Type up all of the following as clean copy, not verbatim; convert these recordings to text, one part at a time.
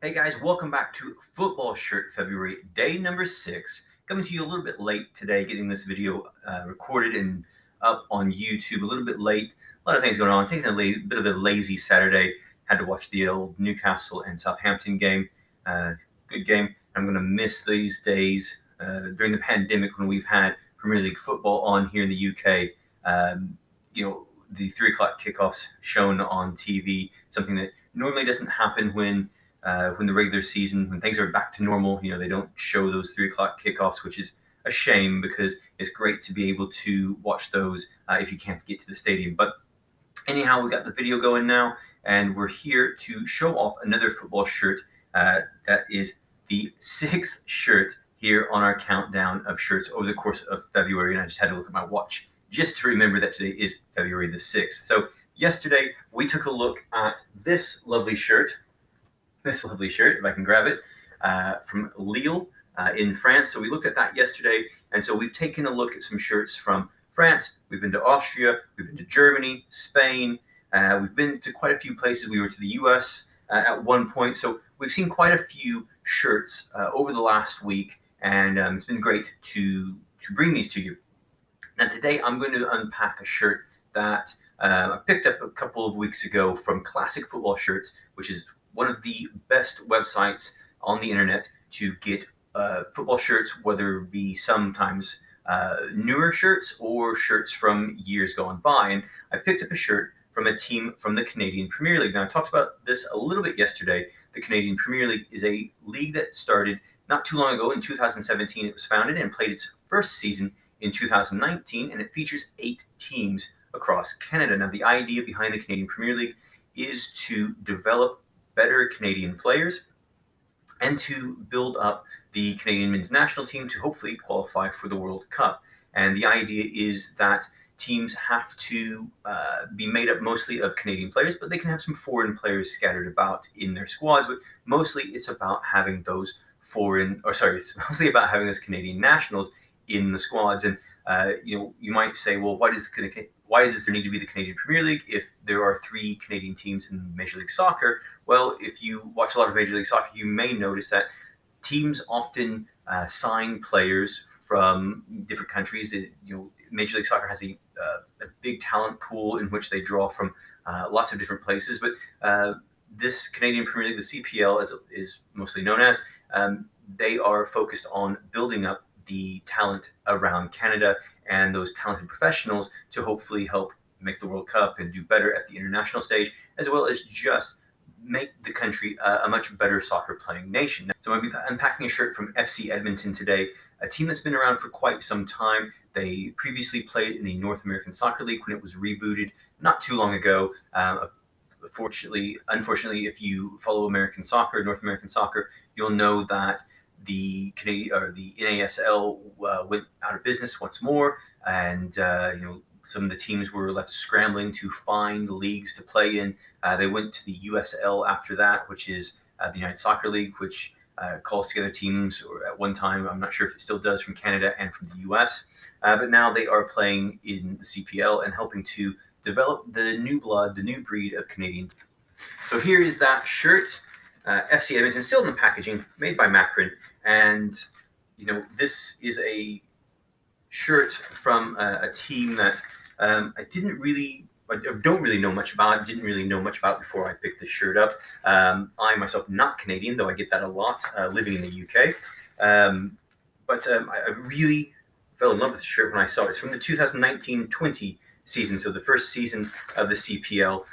Hey guys, welcome back to Football Shirt February, day number 6. Coming to you a little bit late today, getting this video recorded and up on YouTube a little bit late. A lot of things going on. Taking a bit of a lazy Saturday. Had to watch the old Newcastle and Southampton game. Good game. I'm going to miss these days during the pandemic when we've had Premier League football on here in the UK. The 3 o'clock kickoffs shown on TV, something that normally doesn't happen when the regular season, when things are back to normal, they don't show those 3 o'clock kickoffs, which is a shame because it's great to be able to watch those if you can't get to the stadium. But anyhow, we got the video going now, and we're here to show off another football shirt. That is the 6th shirt here on our countdown of shirts over the course of February, and I just had to look at my watch just to remember that today is February the 6th. So yesterday, we took a look at this lovely shirt, if I can grab it, from Lille in France. So we looked at that yesterday, and so we've taken a look at some shirts from France. We've been to Austria, we've been to Germany, Spain, we've been to quite a few places. We were to the US at one point, so we've seen quite a few shirts over the last week, and it's been great to bring these to you. Now today I'm going to unpack a shirt that I picked up a couple of weeks ago from Classic Football Shirts, which is one of the best websites on the internet to get football shirts, whether it be sometimes newer shirts or shirts from years gone by. And I picked up a shirt from a team from the Canadian Premier League. Now, I talked about this a little bit yesterday. The Canadian Premier League is a league that started not too long ago. In 2017, it was founded and played its first season in 2019, and it features 8 teams across Canada. Now, the idea behind the Canadian Premier League is to develop better Canadian players and to build up the Canadian men's national team to hopefully qualify for the World Cup. And the idea is that teams have to be made up mostly of Canadian players, but they can have some foreign players scattered about in their squads. But mostly it's about having those it's mostly about having those Canadian nationals in the squads. And you might say, well, why does there need to be the Canadian Premier League if there are 3 Canadian teams in Major League Soccer? Well, if you watch a lot of Major League Soccer, you may notice that teams often sign players from different countries. Major League Soccer has a big talent pool in which they draw from lots of different places. But this Canadian Premier League, the CPL, as it is mostly known as, they are focused on building up the talent around Canada and those talented professionals to hopefully help make the World Cup and do better at the international stage, as well as just make the country a much better soccer playing nation. So I'm going to be unpacking a shirt from FC Edmonton today, a team that's been around for quite some time. They previously played in the North American Soccer League when it was rebooted not too long ago. Unfortunately, if you follow North American soccer, you'll know that the NASL went out of business once more, and some of the teams were left scrambling to find leagues to play in. They went to the USL after that, which is the United Soccer League, which calls together teams, or at one time, I'm not sure if it still does, from Canada and from the US. But now they are playing in the CPL and helping to develop the new blood, the new breed of Canadians. So here is that shirt, FC Edmonton, still in the packaging, made by Macron. And this is a shirt from a team that I don't really know much about. Didn't really know much about before I picked this shirt up. I myself not Canadian, though I get that a lot living in the UK. I really fell in love with the shirt when I saw it. It's from the 2019-20 season, so the first season of the CPL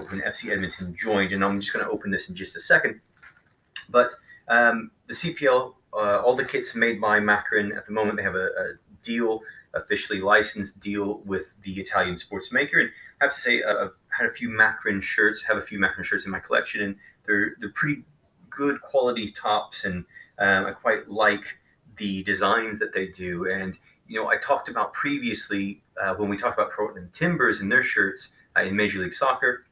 when FC Edmonton joined. And I'm just going to open this in just a second. But the CPL, all the kits made by Macron at the moment. They have a deal, officially licensed deal with the Italian sports maker. And I have to say, I've had a few Macron shirts, in my collection, and they're pretty good quality tops, and I quite like the designs that they do. And I talked about previously when we talked about Portland Timbers and their shirts in Major League Soccer,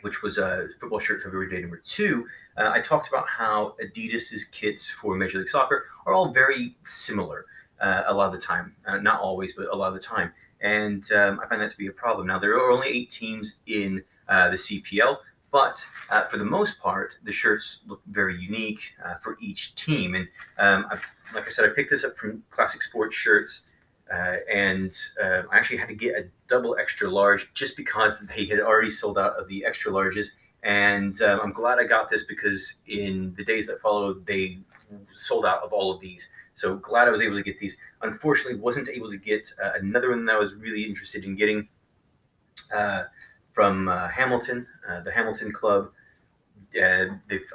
which was a football shirt February day number 2, I talked about how Adidas's kits for Major League Soccer are all very similar a lot of the time. Not always, but a lot of the time. And I find that to be a problem. Now, there are only 8 teams in the CPL, But for the most part, the shirts look very unique for each team. And like I said, I picked this up from Classic Sports Shirts, and I actually had to get a double extra large just because they had already sold out of the extra larges. And I'm glad I got this because in the days that followed, they sold out of all of these. So glad I was able to get these. Unfortunately, wasn't able to get another one that I was really interested in getting from Hamilton, the Hamilton Club. I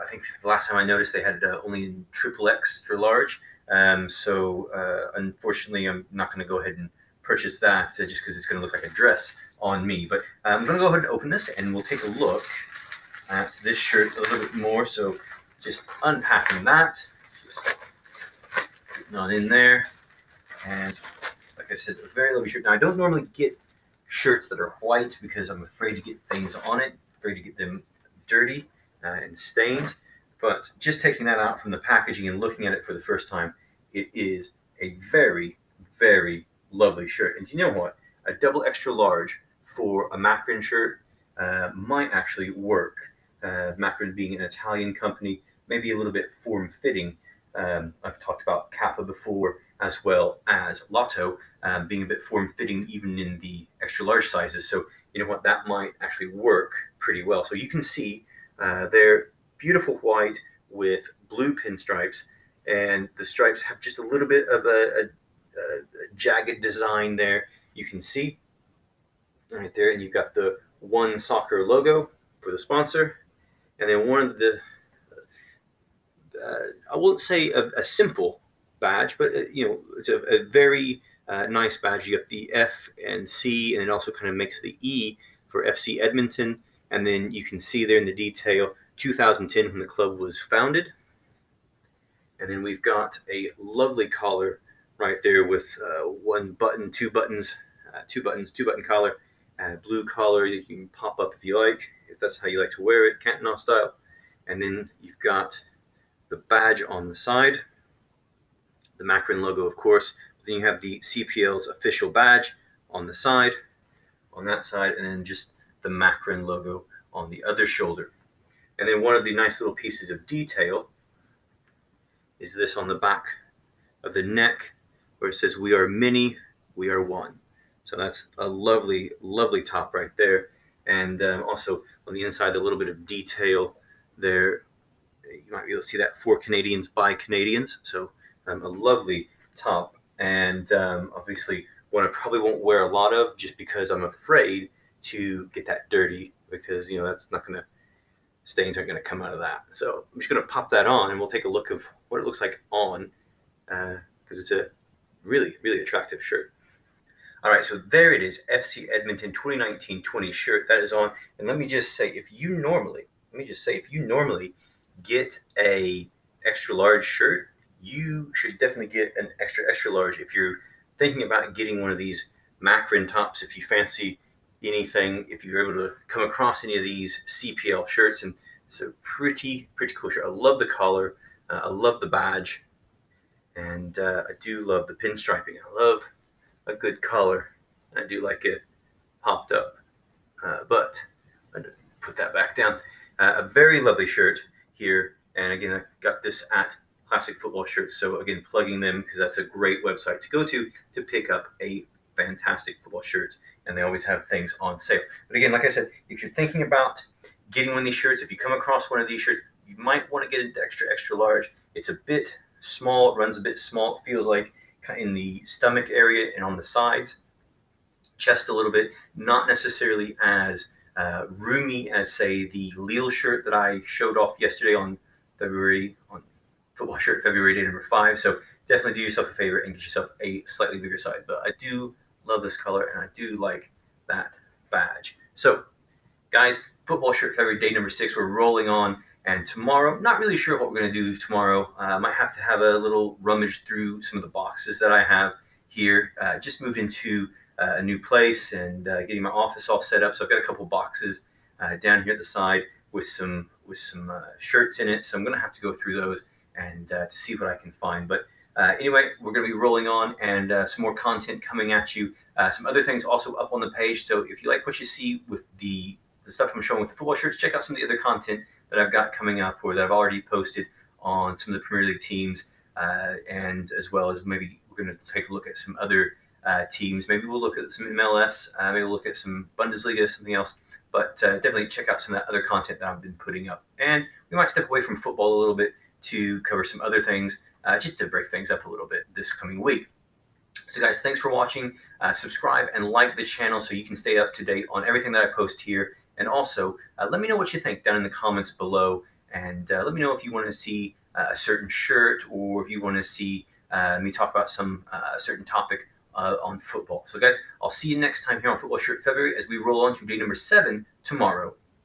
think the last time I noticed they had only in triple extra large. Unfortunately, I'm not going to go ahead and purchase that just because it's going to look like a dress on me. But I'm going to go ahead and open this, and we'll take a look at this shirt a little bit more. So just unpacking that, just putting on in there, and like I said, a very lovely shirt. Now I don't normally get shirts that are white because I'm afraid to get things on it, afraid to get them dirty and stained. But just taking that out from the packaging and looking at it for the first time, it is a very, very lovely shirt. And you know what? A double extra large for a Macron shirt might actually work. Macron being an Italian company, maybe a little bit form-fitting. I've talked about Kappa before, as well as Lotto being a bit form-fitting even in the extra large sizes. So you know what, that might actually work pretty well. So you can see they're beautiful white with blue pinstripes, and the stripes have just a little bit of a jagged design there. You can see right there, and you've got the One Soccer logo for the sponsor, and then one of the I won't say a simple badge, but it's a very nice badge. You got the F and C, and it also kind of makes the E for FC Edmonton. And then you can see there in the detail 2010 when the club was founded. And then we've got a lovely collar right there with one button, two buttons, two button collar, blue collar that you can pop up if you like, if that's how you like to wear it, Cantona style. And then you've got the badge on the side, the Macron logo, of course. Then you have the CPL's official badge on the side, on that side, and then just the Macron logo on the other shoulder. And then one of the nice little pieces of detail is this on the back of the neck, where it says, "We are many, we are one." So that's a lovely, lovely top right there. And also on the inside, a little bit of detail there. You might be able to see that, for Canadians by Canadians. So a lovely top, and obviously one I probably won't wear a lot of just because I'm afraid to get that dirty, because that's not going to, stains aren't going to come out of that. So I'm just going to pop that on, and we'll take a look of what it looks like on, because it's a really, really attractive shirt. All right, so there it is, FC Edmonton 2019-20 shirt that is on. And let me just say, if you normally get a extra large shirt, you should definitely get an extra large if you're thinking about getting one of these Macron tops. If you fancy anything, if you're able to come across any of these CPL shirts, and it's a pretty cool shirt. I love the collar, I love the badge, and I do love the pinstriping. I love a good collar, and I do like it popped up. But I'm going to put that back down. A very lovely shirt here, and again, I got this at Classic Football Shirts. So again, plugging them because that's a great website to go to pick up a fantastic football shirt, and they always have things on sale. But again, like I said, if you're thinking about getting one of these shirts, if you come across one of these shirts, you might want to get an extra large. It's a bit small, it runs a bit small, it feels like in the stomach area and on the sides, chest a little bit, not necessarily as roomy as, say, the Lille shirt that I showed off yesterday on Football Shirt February day number 5. So definitely do yourself a favor and get yourself a slightly bigger size. But I do love this color, and I do like that badge. So guys, Football Shirt February day number 6, we're rolling on. And tomorrow, not really sure what we're going to do tomorrow. I might have to have a little rummage through some of the boxes that I have here. Just moved into a new place and getting my office all set up. So I've got a couple boxes down here at the side with some shirts in it. So I'm going to have to go through those and to see what I can find. But anyway, we're going to be rolling on, and some more content coming at you. Some other things also up on the page. So if you like what you see with the the stuff I'm showing with the football shirts, check out some of the other content that I've got coming up or that I've already posted on some of the Premier League teams, and as well as maybe we're going to take a look at some other teams. Maybe we'll look at some MLS, maybe we'll look at some Bundesliga, something else. But definitely check out some of that other content that I've been putting up. And we might step away from football a little bit to cover some other things, just to break things up a little bit this coming week. So guys, thanks for watching. Subscribe and like the channel so you can stay up to date on everything that I post here. And also, let me know what you think down in the comments below. And let me know if you want to see a certain shirt, or if you want to see me talk about some certain topic on football. So guys, I'll see you next time here on Football Shirt February as we roll on to day number 7 tomorrow.